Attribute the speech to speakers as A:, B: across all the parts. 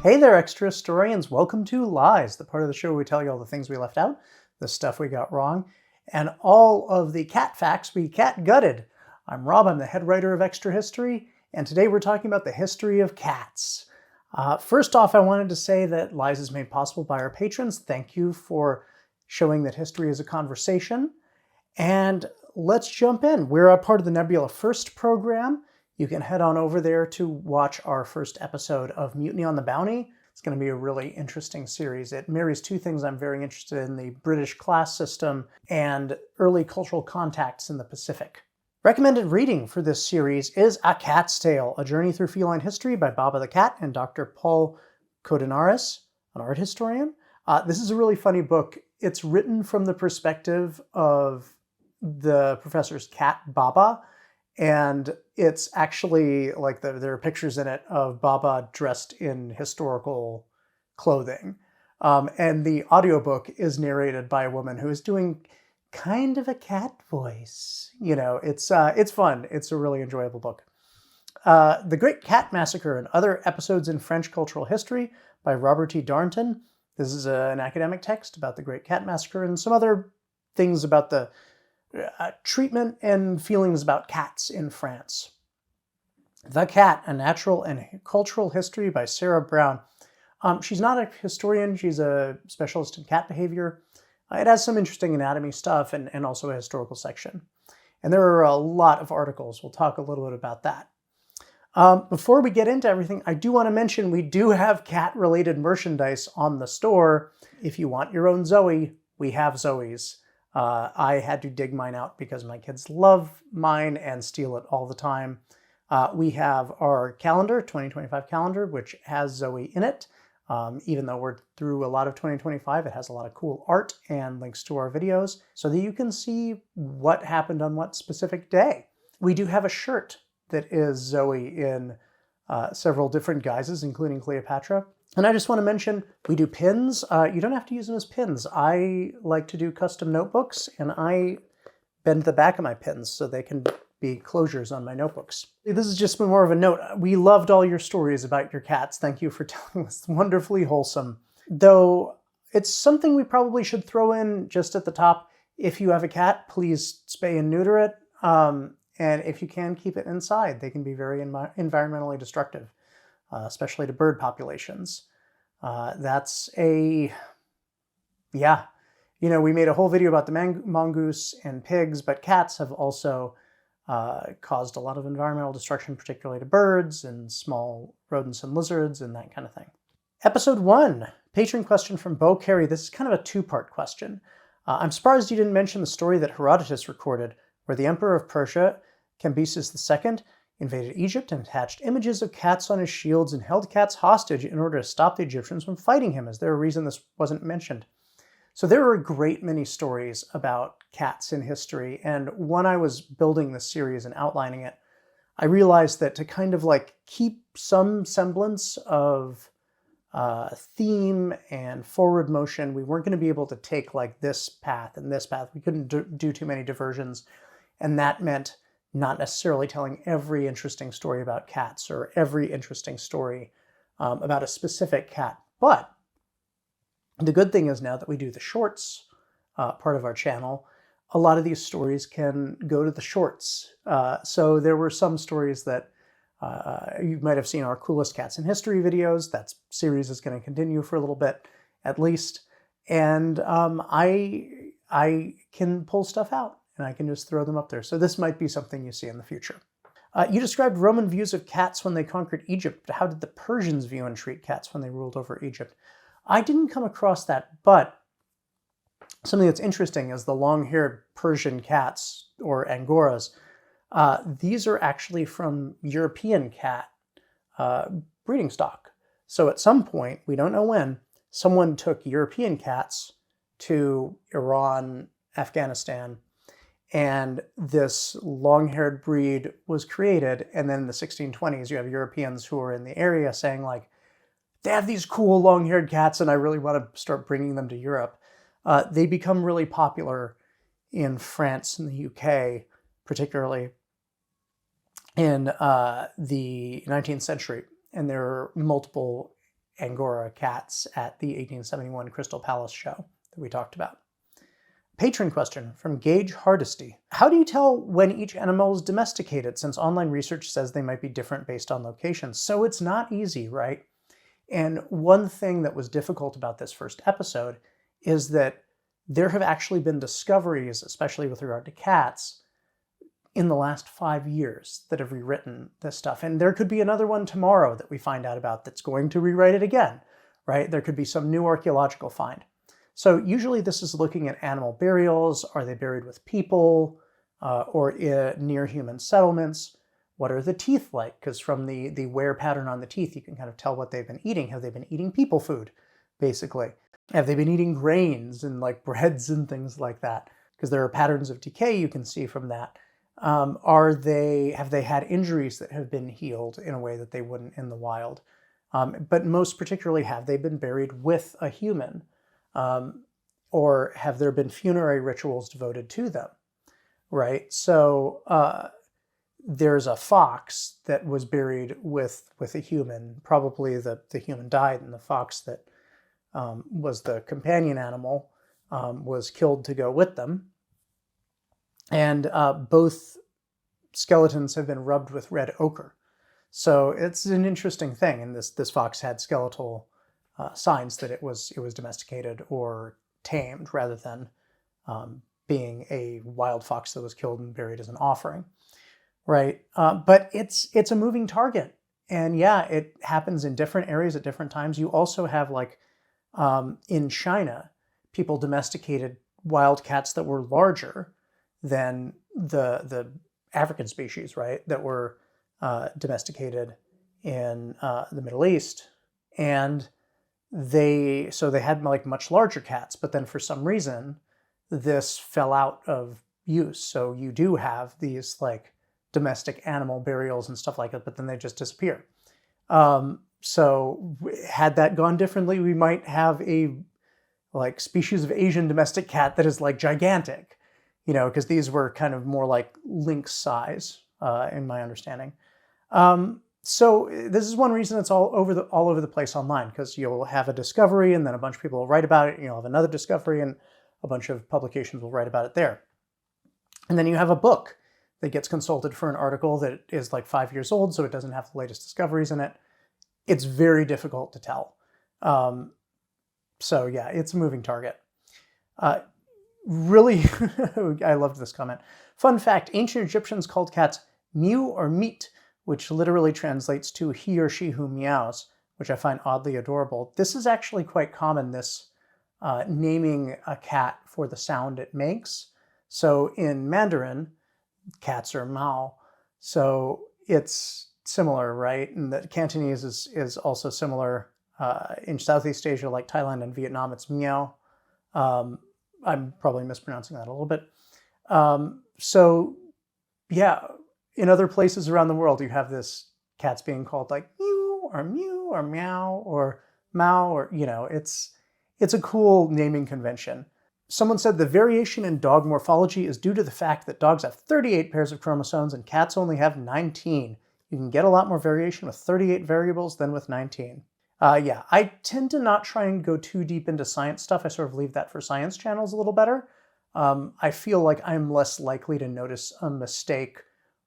A: Hey there, extra historians. Welcome to Lies, the part of the show where we tell you all the things we left out, the stuff we got wrong, and all of the cat facts we cat-gutted. I'm Rob, I'm the head writer of Extra History, and today we're talking about the history of cats. First off, I wanted to say that Lies is made possible by our patrons. Thank you for showing that history is a conversation. And let's jump in. We're a part of the Nebula First program. You can head on over there to watch our first episode of Mutiny on the Bounty. It's going to be a really interesting series. It marries two things I'm very interested in, the British class system and early cultural contacts in the Pacific. Recommended reading for this series is A Cat's Tale, A Journey Through Feline History by Baba the Cat and Dr. Paul Codinaris, an art historian. This is a really funny book. It's written from the perspective of the professor's cat, Baba, and it's actually like there are pictures in it of Baba dressed in historical clothing. And the audiobook is narrated by a woman who is doing kind of a cat voice. You know, it's fun. It's a really enjoyable book. The Great Cat Massacre and Other Episodes in French Cultural History by Robert T. Darnton. This is an academic text about the Great Cat Massacre and some other things about the treatment and feelings about cats in France. The Cat, A Natural and Cultural History by Sarah Brown. She's not a historian, she's a specialist in cat behavior. It has some interesting anatomy stuff and also a historical section. And there are a lot of articles. We'll talk a little bit about that. Before we get into everything, I do want to mention we do have cat-related merchandise on the store. If you want your own Zoe, we have Zoes. I had to dig mine out because my kids love mine and steal it all the time. We have our calendar, 2025 calendar, which has Zoe in it. Even though we're through a lot of 2025, it has a lot of cool art and links to our videos so that you can see what happened on what specific day. We do have a shirt that is Zoe in several different guises, including Cleopatra. And I just want to mention, we do pins. You don't have to use them as pins. I like to do custom notebooks, and I bend the back of my pins so they can be closures on my notebooks. This is just more of a note. We loved all your stories about your cats. Thank you for telling us. Wonderfully wholesome. Though it's something we probably should throw in just at the top. If you have a cat, please spay and neuter it. And if you can, keep it inside. They can be very environmentally destructive, especially to bird populations. Yeah. You know, we made a whole video about the mongoose and pigs, but cats have also caused a lot of environmental destruction, particularly to birds and small rodents and lizards and that kind of thing. Episode 1, patron question from Bo Carey. This is kind of a two-part question. I'm surprised you didn't mention the story that Herodotus recorded, where the emperor of Persia, Cambyses II, invaded Egypt and attached images of cats on his shields and held cats hostage in order to stop the Egyptians from fighting him. Is there a reason this wasn't mentioned? So there are a great many stories about cats in history, and when I was building this series and outlining it, I realized that to kind of like keep some semblance of theme and forward motion, we weren't going to be able to take like this path and this path. We couldn't do too many diversions, and that meant not necessarily telling every interesting story about cats or every interesting story about a specific cat. But the good thing is now that we do the shorts part of our channel, a lot of these stories can go to the shorts. So there were some stories that you might have seen our Coolest Cats in History videos. That series is going to continue for a little bit at least. And I can pull stuff out and I can just throw them up there. So this might be something you see in the future. You described Roman views of cats when they conquered Egypt, but how did the Persians view and treat cats when they ruled over Egypt? I didn't come across that, but something that's interesting is the long-haired Persian cats, or Angoras. These are actually from European cat breeding stock. So at some point, we don't know when, someone took European cats to Iran, Afghanistan, and this long-haired breed was created. And then in the 1620s, you have Europeans who are in the area saying like, they have these cool long-haired cats and I really want to start bringing them to Europe. They become really popular in France and the UK, particularly in the 19th century. And there are multiple Angora cats at the 1871 Crystal Palace show that we talked about. Patron question from Gage Hardesty. How do you tell when each animal is domesticated, since online research says they might be different based on location? So it's not easy, right? And one thing that was difficult about this first episode is that there have actually been discoveries, especially with regard to cats, in the last 5 years that have rewritten this stuff. And there could be another one tomorrow that we find out about that's going to rewrite it again, right? There could be some new archaeological find. So usually this is looking at animal burials. Are they buried with people or near human settlements? What are the teeth like? Because from the wear pattern on the teeth, you can kind of tell what they've been eating. Have they been eating people food, basically? Have they been eating grains and like breads and things like that? Because there are patterns of decay you can see from that. Have they had injuries that have been healed in a way that they wouldn't in the wild? But most particularly, have they been buried with a human? Or have there been funerary rituals devoted to them, right? So there's a fox that was buried with a human. Probably the human died, and the fox that was the companion animal was killed to go with them. And both skeletons have been rubbed with red ochre. So it's an interesting thing. And this fox had skeletal signs that it was domesticated or tamed rather than being a wild fox that was killed and buried as an offering, right? But it's a moving target, and yeah, it happens in different areas at different times. You also have like in China, people domesticated wild cats that were larger than the African species, right? That were domesticated in the Middle East, and they had like much larger cats, but then for some reason this fell out of use. So you do have these like domestic animal burials and stuff like that, but then they just disappear. So had that gone differently, we might have a like species of Asian domestic cat that is like gigantic, you know, because these were kind of more like lynx size, in my understanding. So this is one reason it's all over the place online, because you'll have a discovery and then a bunch of people will write about it, and you'll have another discovery and a bunch of publications will write about it there. And then you have a book that gets consulted for an article that is like 5 years old, so it doesn't have the latest discoveries in it. It's very difficult to tell. So yeah, it's a moving target. Really, I loved this comment. Fun fact, ancient Egyptians called cats mew or meat, which literally translates to he or she who meows, which I find oddly adorable. This is actually quite common, this naming a cat for the sound it makes. So in Mandarin, cats are mao. So it's similar, right? And the Cantonese is also similar. In Southeast Asia, like Thailand and Vietnam, it's meow. I'm probably mispronouncing that a little bit. So yeah, in other places around the world, you have this cats being called like mew or meow or mao, or, you know, it's a cool naming convention. Someone said the variation in dog morphology is due to the fact that dogs have 38 pairs of chromosomes and cats only have 19. You can get a lot more variation with 38 variables than with 19. Yeah, I tend to not try and go too deep into science stuff. I sort of leave that for science channels a little better. I feel like I'm less likely to notice a mistake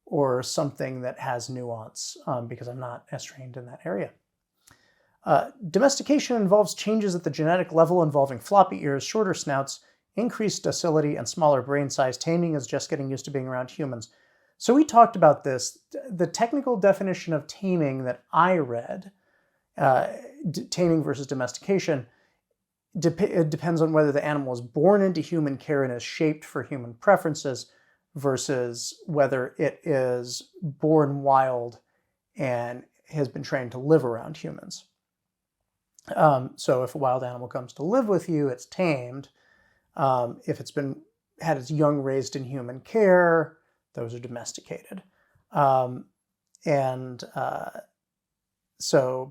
A: or something that has nuance because I'm not as trained in that area. Domestication involves changes at the genetic level involving floppy ears, shorter snouts, increased docility, and smaller brain size. Taming is just getting used to being around humans. So we talked about this. The technical definition of taming that I read, taming versus domestication, it depends on whether the animal is born into human care and is shaped for human preferences versus whether it is born wild and has been trained to live around humans. So if a wild animal comes to live with you, it's tamed. If it's had its young raised in human care, those are domesticated. But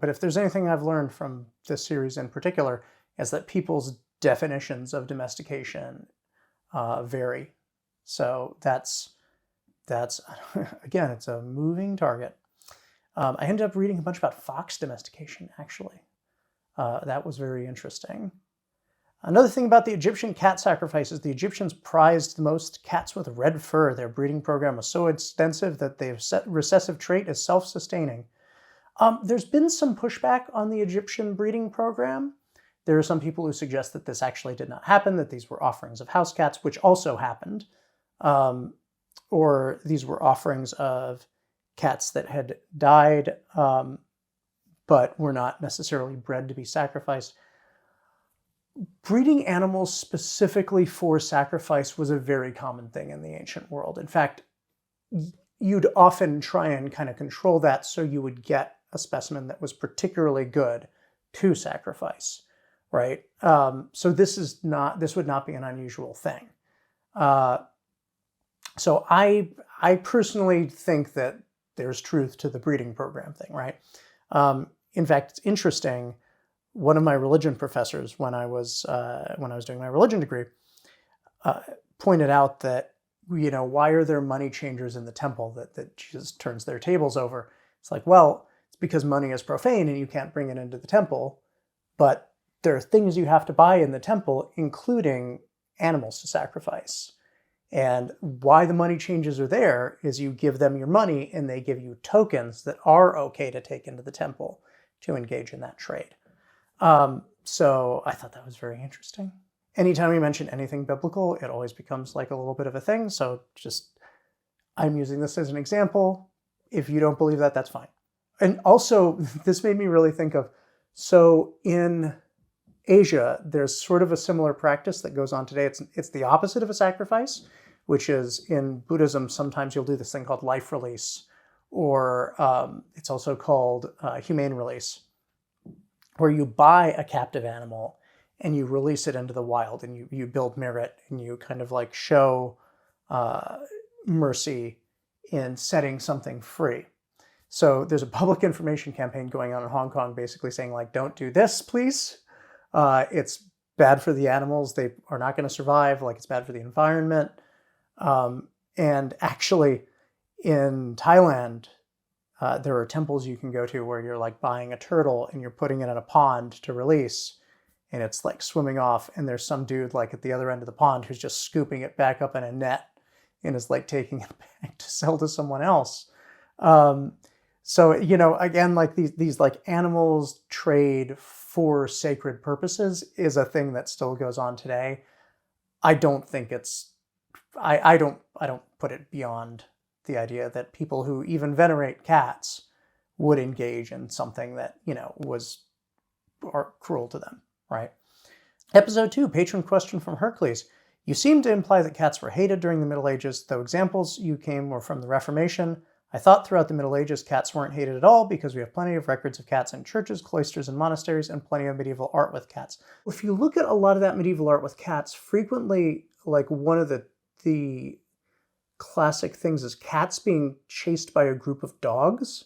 A: if there's anything I've learned from this series in particular, is that people's definitions of domestication vary. So that's again, it's a moving target. I ended up reading a bunch about fox domestication, actually. That was very interesting. Another thing about the Egyptian cat sacrifices, the Egyptians prized the most cats with red fur. Their breeding program was so extensive that their recessive trait is self-sustaining. There's been some pushback on the Egyptian breeding program. There are some people who suggest that this actually did not happen, that these were offerings of house cats, which also happened. Or these were offerings of cats that had died, but were not necessarily bred to be sacrificed. Breeding animals specifically for sacrifice was a very common thing in the ancient world. In fact, you'd often try and kind of control that so you would get a specimen that was particularly good to sacrifice, right? So this would not be an unusual thing. So I personally think that there's truth to the breeding program thing, right? In fact, it's interesting. One of my religion professors, when I was doing my religion degree, pointed out that, why are there money changers in the temple that Jesus turns their tables over? It's like, well, it's because money is profane and you can't bring it into the temple, but there are things you have to buy in the temple, including animals to sacrifice. And why the money changers are there is you give them your money and they give you tokens that are okay to take into the temple to engage in that trade. So I thought that was very interesting. Anytime we mention anything biblical, it always becomes like a little bit of a thing. So I'm using this as an example. If you don't believe that, that's fine. And also, this made me really think of, so in Asia, there's sort of a similar practice that goes on today. It's the opposite of a sacrifice, which is in Buddhism, sometimes you'll do this thing called life release, or it's also called humane release, where you buy a captive animal and you release it into the wild, and you build merit, and you kind of like show mercy in setting something free. So there's a public information campaign going on in Hong Kong basically saying, like, don't do this, please. It's bad for the animals. They are not going to survive. Like, it's bad for the environment. And actually in Thailand, there are temples you can go to where you're like buying a turtle and you're putting it in a pond to release, and it's like swimming off, and there's some dude like at the other end of the pond who's just scooping it back up in a net and is like taking it back to sell to someone else. So, again, like these like animals trade for sacred purposes is a thing that still goes on today. I don't think I don't put it beyond the idea that people who even venerate cats would engage in something that, was cruel to them, right? Episode 2, patron question from Hercules. You seem to imply that cats were hated during the Middle Ages, though examples you came were from the Reformation. I thought throughout the Middle Ages cats weren't hated at all because we have plenty of records of cats in churches, cloisters, and monasteries, and plenty of medieval art with cats. If you look at a lot of that medieval art with cats, frequently, like, one of the classic things is cats being chased by a group of dogs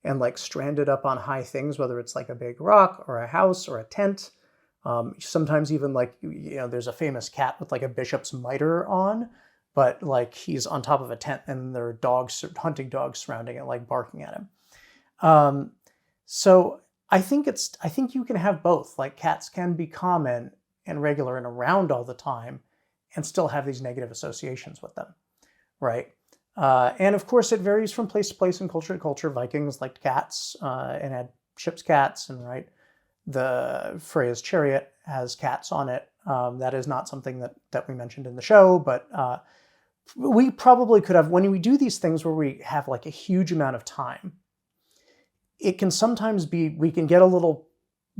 A: and like stranded up on high things, whether it's like a big rock or a house or a tent. Sometimes even like, there's a famous cat with like a bishop's mitre on, but like he's on top of a tent and there are hunting dogs surrounding it, like barking at him. So I think you can have both. Like, cats can be common and regular and around all the time and still have these negative associations with them, right? And of course it varies from place to place and culture to culture. Vikings liked cats and had ship's cats, and right, the Freya's chariot has cats on it. That is not something that we mentioned in the show, but we probably could have, when we do these things where we have like a huge amount of time, it can sometimes be, we can get a little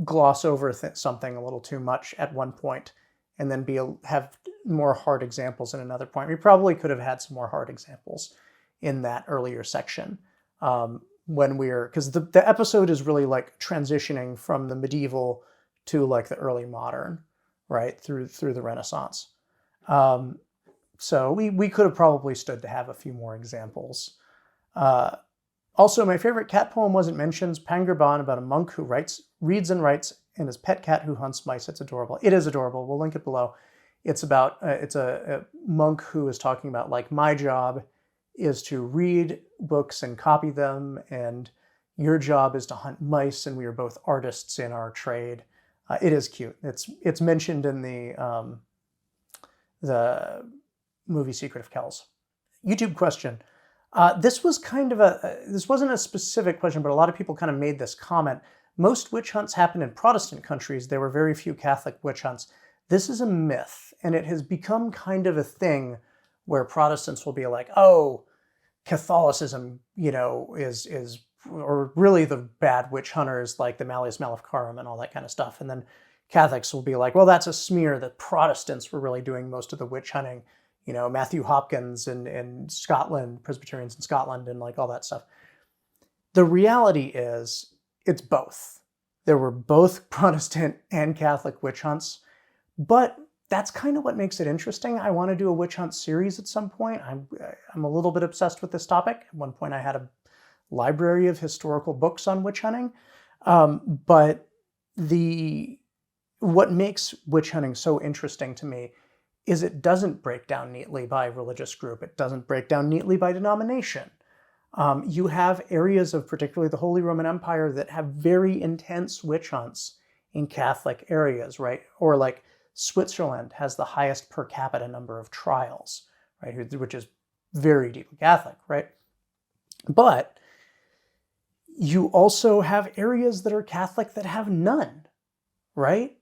A: gloss over something a little too much at one point and then have more hard examples at another point. We probably could have had some more hard examples in that earlier section because the episode is really like transitioning from the medieval to like the early modern, right, through the Renaissance. So we could have probably stood to have a few more examples. Also, my favorite cat poem wasn't mentioned. Pangirban, about a monk who reads and writes, and his pet cat who hunts mice. It's adorable. It is adorable. We'll link it below. It's about it's a monk who is talking about, like, my job is to read books and copy them and Your job is to hunt mice, and we are both artists in our trade. It is cute. It's mentioned in the movie Secret of Kells. YouTube question. This was kind of this wasn't a specific question, but a lot of people kind of made this comment. Most witch hunts happen in Protestant countries. There were very few Catholic witch hunts. This is a myth, and it has become kind of a thing where Protestants will be like, oh, Catholicism, is or really the bad witch hunters like the Malleus Maleficarum and all that kind of stuff. And then Catholics will be like, well, that's a smear that Protestants were really doing most of the witch hunting. Matthew Hopkins in Scotland, Presbyterians in Scotland, and like all that stuff. The reality is it's both. There were both Protestant and Catholic witch hunts, but that's kind of what makes it interesting. I want to do a witch hunt series at some point. I'm a little bit obsessed with this topic. At one point I had a library of historical books on witch hunting. But what makes witch hunting so interesting to me is it doesn't break down neatly by religious group. It doesn't break down neatly by denomination. You have areas of particularly the Holy Roman Empire that have very intense witch hunts in Catholic areas, right? Or like Switzerland has the highest per capita number of trials, right? Which is very deeply Catholic, right? But you also have areas that are Catholic that have none, right?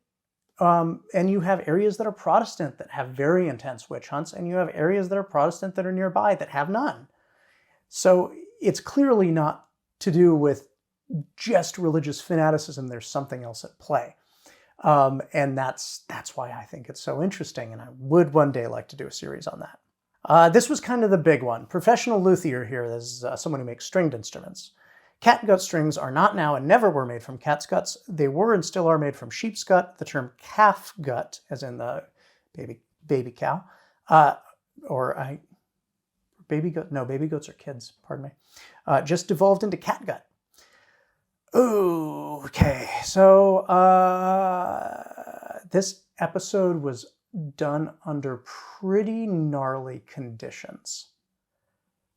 A: And you have areas that are Protestant that have very intense witch hunts, and you have areas that are Protestant that are nearby that have none. So it's clearly not to do with just religious fanaticism. There's something else at play. And that's why I think it's so interesting, and I would one day like to do a series on that. This was kind of the big one. Professional luthier here. This is someone who makes stringed instruments. Catgut strings are not now and never were made from cat's guts. They were and still are made from sheep's gut. The term calf gut, as in the baby cow, baby goat. No, baby goats are kids. Pardon me. Just devolved into catgut. Okay, so this episode was done under pretty gnarly conditions.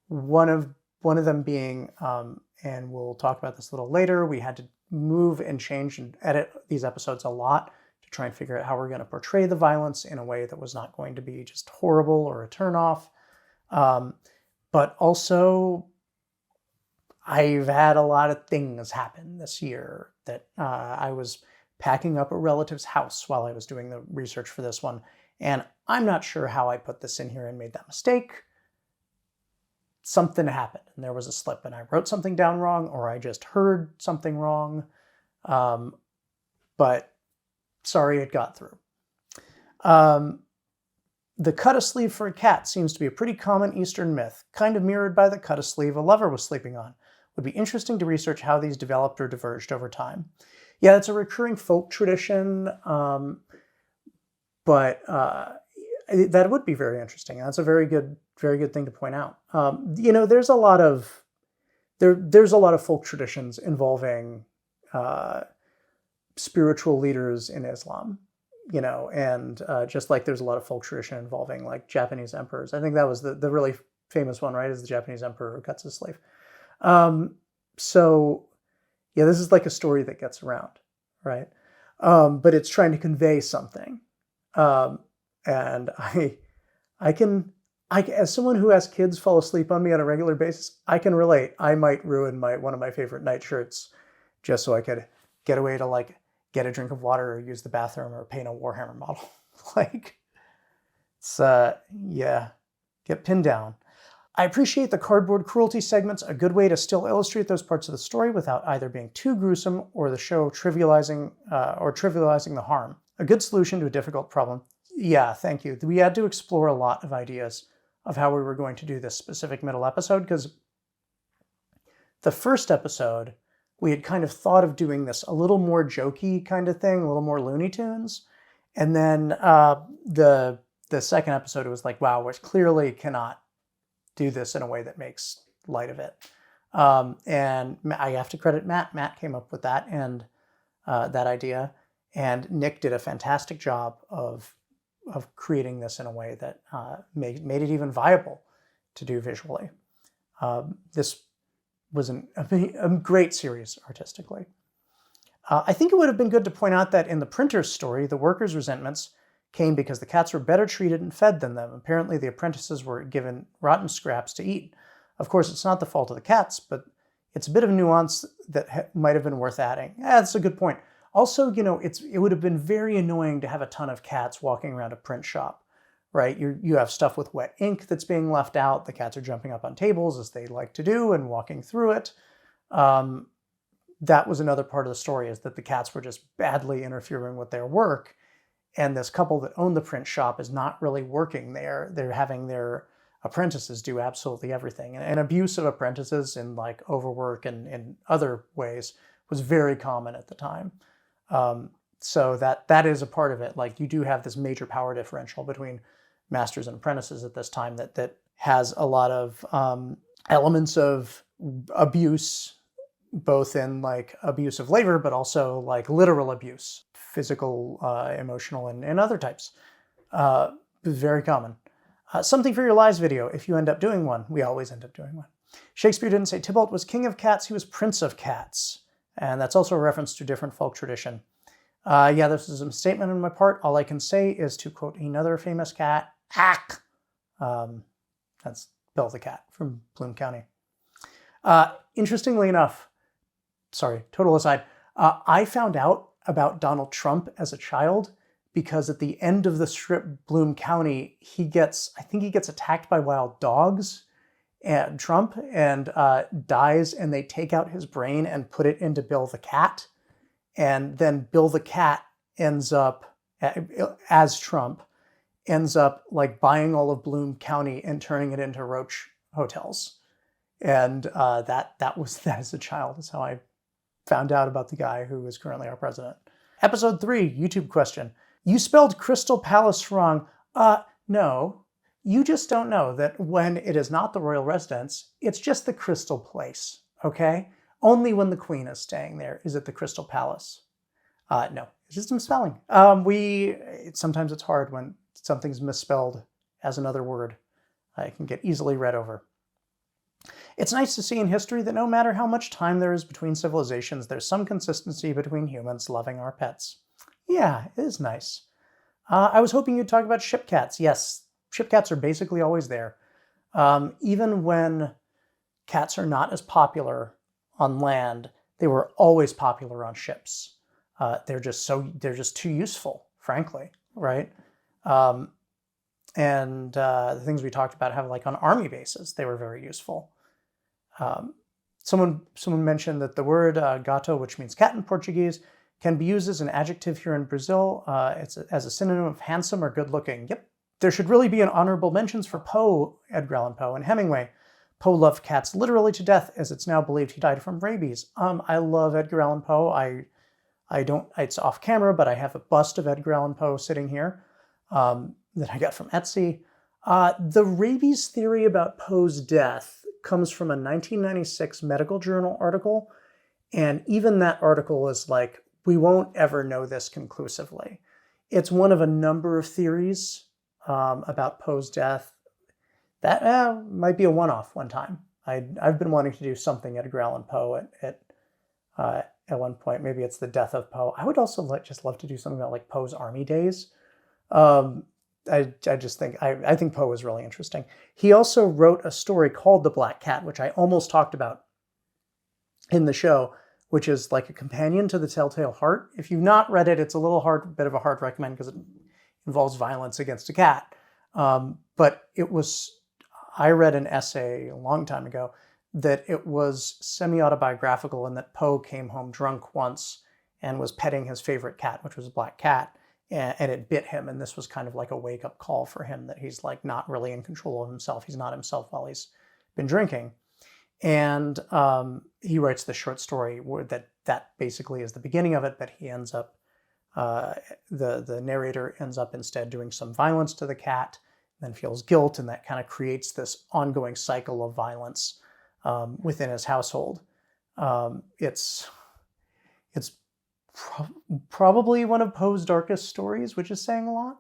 A: One of them being, and we'll talk about this a little later, we had to move and change and edit these episodes a lot to try and figure out how we're going to portray the violence in a way that was not going to be just horrible or a turnoff. But also, I've had a lot of things happen this year that I was packing up a relative's house while I was doing the research for this one, and I'm not sure how I put this in here and made that mistake. Something happened and there was a slip, and I wrote something down wrong, or I just heard something wrong. But sorry, it got through. The cut-a-sleeve for a cat seems to be a pretty common Eastern myth, kind of mirrored by the cut-a-sleeve a lover was sleeping on. Would be interesting to research how these developed or diverged over time. Yeah, it's a recurring folk tradition, but that would be very interesting. That's a very good thing to point out. There's a lot of folk traditions involving spiritual leaders in Islam, and just like there's a lot of folk tradition involving like Japanese emperors. I think that was the really famous one, right? Is the Japanese emperor who cuts his slave. So yeah, this is like a story that gets around, right? But it's trying to convey something. And as someone who has kids fall asleep on me on a regular basis, I can relate. I might ruin one of my favorite nightshirts just so I could get away to like get a drink of water or use the bathroom or paint a Warhammer model. Like, it's, yeah, get pinned down. I appreciate the cardboard cruelty segments, a good way to still illustrate those parts of the story without either being too gruesome or the show trivializing the harm. A good solution to a difficult problem. Yeah, thank you. We had to explore a lot of ideas of how we were going to do this specific middle episode, because the first episode, we had kind of thought of doing this a little more jokey kind of thing, a little more Looney Tunes. And then the second episode, it was like, wow, we clearly cannot do this in a way that makes light of it. And I have to credit Matt. Matt came up with that and that idea. And Nick did a fantastic job of creating this in a way that made it even viable to do visually. This was a great series artistically. I think it would have been good to point out that in the printer's story, the workers' resentments came because the cats were better treated and fed than them. Apparently, the apprentices were given rotten scraps to eat. Of course, it's not the fault of the cats, but it's a bit of nuance that might have been worth adding. That's a good point. Also, it would have been very annoying to have a ton of cats walking around a print shop, right? You have stuff with wet ink that's being left out. The cats are jumping up on tables, as they like to do, and walking through it. That was another part of the story, is that the cats were just badly interfering with their work. And this couple that owned the print shop is not really working there. They're having their apprentices do absolutely everything. And abuse of apprentices in like overwork and in other ways was very common at the time. So that is a part of it. Like, you do have this major power differential between masters and apprentices at this time that has a lot of elements of abuse, both in like abuse of labor, but also like literal abuse, physical, emotional, and other types. Very common. Something for your lies video, if you end up doing one. We always end up doing one. Shakespeare didn't say Tybalt was king of cats, he was prince of cats. And that's also a reference to a different folk tradition. Yeah, this is a misstatement on my part. All I can say is to quote another famous cat, Ack! That's Bill the cat from Bloom County. Interestingly enough, sorry, total aside, I found out about Donald Trump as a child because at the end of the strip Bloom County, I think he gets attacked by wild dogs, and Trump, and dies, and they take out his brain and put it into Bill the cat. And then Bill the cat ends up, as Trump, ends up like buying all of Bloom County and turning it into roach hotels. And that as a child is how I found out about the guy who is currently our president. Episode 3, YouTube question. You spelled Crystal Palace wrong. No. You just don't know that when it is not the royal residence, it's just the Crystal Place, okay? Only when the Queen is staying there is it the Crystal Palace. No, it's just a misspelling. Sometimes it's hard when something's misspelled as another word. It can get easily read over. It's nice to see in history that no matter how much time there is between civilizations, there's some consistency between humans loving our pets. Yeah, it is nice. I was hoping you'd talk about ship cats. Yes, ship cats are basically always there. Even when cats are not as popular on land, they were always popular on ships. They're just too useful, frankly, right? And the things we talked about have like on army bases, they were very useful. Someone mentioned that the word gato, which means cat in Portuguese, can be used as an adjective here in Brazil. It's as a synonym of handsome or good looking. Yep. There should really be an honorable mentions for Poe, Edgar Allan Poe, and Hemingway. Poe loved cats literally to death, as it's now believed he died from rabies. I love Edgar Allan Poe. I don't, it's off camera, but I have a bust of Edgar Allan Poe sitting here that I got from Etsy. The rabies theory about Poe's death comes from a 1996 medical journal article. And even that article is like, we won't ever know this conclusively. It's one of a number of theories about Poe's death. That might be a one-off one time. I've been wanting to do something Edgar Allan Poe at one point. Maybe it's the death of Poe. I would also just love to do something about like Poe's army days. I think Poe is really interesting. He also wrote a story called The Black Cat, which I almost talked about in the show, which is like a companion to The Telltale Heart. If you've not read it, it's a bit of a hard recommend because it involves violence against a cat. But I read an essay a long time ago that it was semi-autobiographical and that Poe came home drunk once and was petting his favorite cat, which was a black cat, and it bit him. And this was kind of like a wake-up call for him that he's like not really in control of himself. He's not himself while he's been drinking. And he writes the short story where that basically is the beginning of it, but he ends up, the narrator ends up instead doing some violence to the cat, then feels guilt, and that kind of creates this ongoing cycle of violence within his household. It's probably one of Poe's darkest stories, which is saying a lot.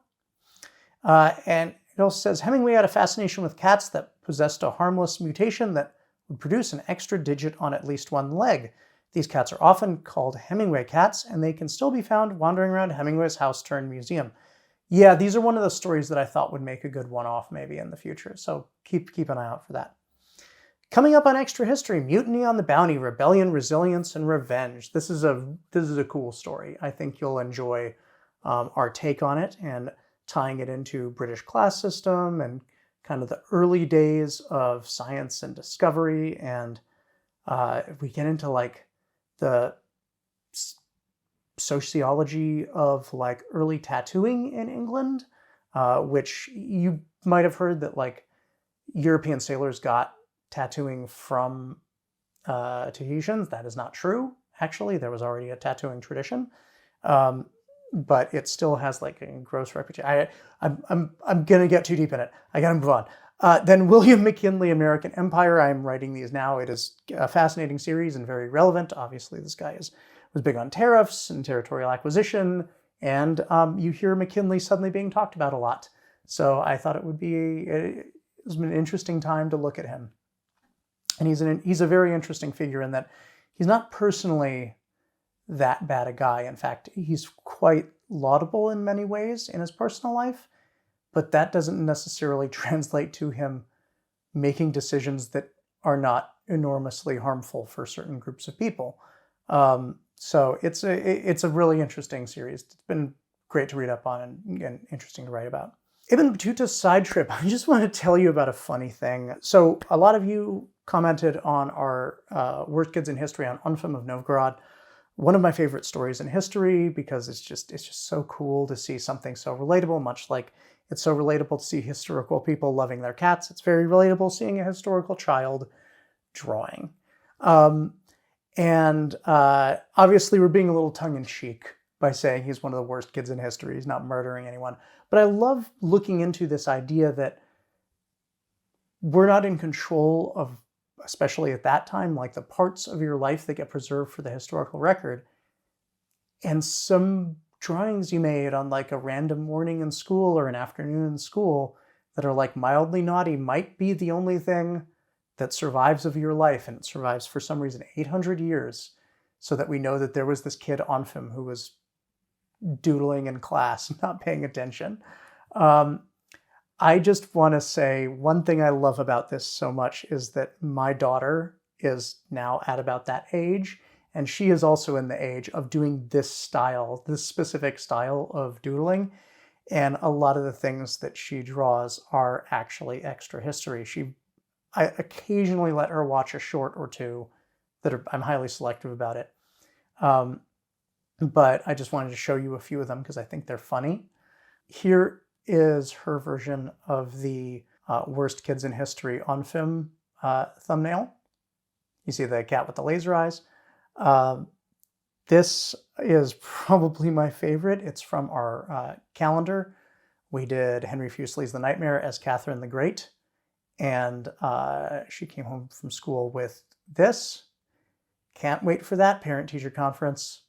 A: And it also says, Hemingway had a fascination with cats that possessed a harmless mutation that would produce an extra digit on at least one leg. These cats are often called Hemingway cats, and they can still be found wandering around Hemingway's house-turned-museum. Yeah, these are one of the stories that I thought would make a good one-off maybe in the future, so keep an eye out for that. Coming up on Extra History, Mutiny on the Bounty, Rebellion, Resilience, and Revenge. This is a cool story. I think you'll enjoy our take on it and tying it into British class system and kind of the early days of science and discovery. And we get into like the sociology of like early tattooing in England, which you might have heard that like European sailors got tattooing from Tahitians. That is not true. Actually, there was already a tattooing tradition, but it still has like a gross reputation. I'm gonna get too deep in it. I gotta move on. Then William McKinley, American Empire. I'm writing these now. It is a fascinating series and very relevant. Obviously, this guy was big on tariffs and territorial acquisition, and you hear McKinley suddenly being talked about a lot. So I thought it was an interesting time to look at him. And he's a very interesting figure in that he's not personally that bad a guy. In fact, he's quite laudable in many ways in his personal life, but that doesn't necessarily translate to him making decisions that are not enormously harmful for certain groups of people. So it's a really interesting series. It's been great to read up on and interesting to write about. Ibn Battuta's side trip. I just want to tell you about a funny thing. So a lot of you commented on our Worst Kids in History on Unfim of Novgorod. One of my favorite stories in history because it's just so cool to see something so relatable, much like it's so relatable to see historical people loving their cats. It's very relatable seeing a historical child drawing. And obviously we're being a little tongue-in-cheek by saying he's one of the worst kids in history. He's not murdering anyone. But I love looking into this idea that we're not in control of, especially at that time, like the parts of your life that get preserved for the historical record. And some drawings you made on like a random morning in school or an afternoon in school that are like mildly naughty might be the only thing that survives of your life, and it survives for some reason 800 years, so that we know that there was this kid Onfim who was doodling in class, not paying attention. I just want to say one thing I love about this so much is that my daughter is now at about that age, and she is also in the age of doing this style, this specific style of doodling. And a lot of the things that she draws are actually extra history. I occasionally let her watch a short or two I'm highly selective about it. But I just wanted to show you a few of them because I think they're funny. Here is her version of the Worst Kids in History Unfim thumbnail. You see the cat with the laser eyes. This is probably my favorite. It's from our calendar. We did Henry Fuseli's The Nightmare as Catherine the Great. And she came home from school with this. Can't wait for that parent-teacher conference.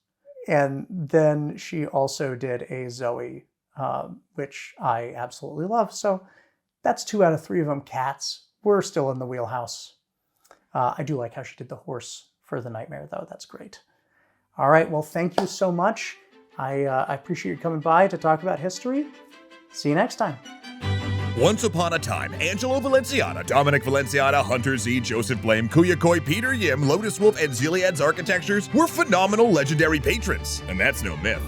A: And then she also did a Zoe, which I absolutely love. So that's 2 out of 3 of them cats. We're still in the wheelhouse. I do like how she did the horse for The Nightmare, though. That's great. All right, well, thank you so much. I appreciate you coming by to talk about history. See you next time.
B: Once upon a time, Angelo Valenciana, Dominic Valenciana, Hunter Z, Joseph Blame, Kuyakoi, Peter Yim, Lotus Wolf, and Ziliad's architectures were phenomenal legendary patrons. And that's no myth.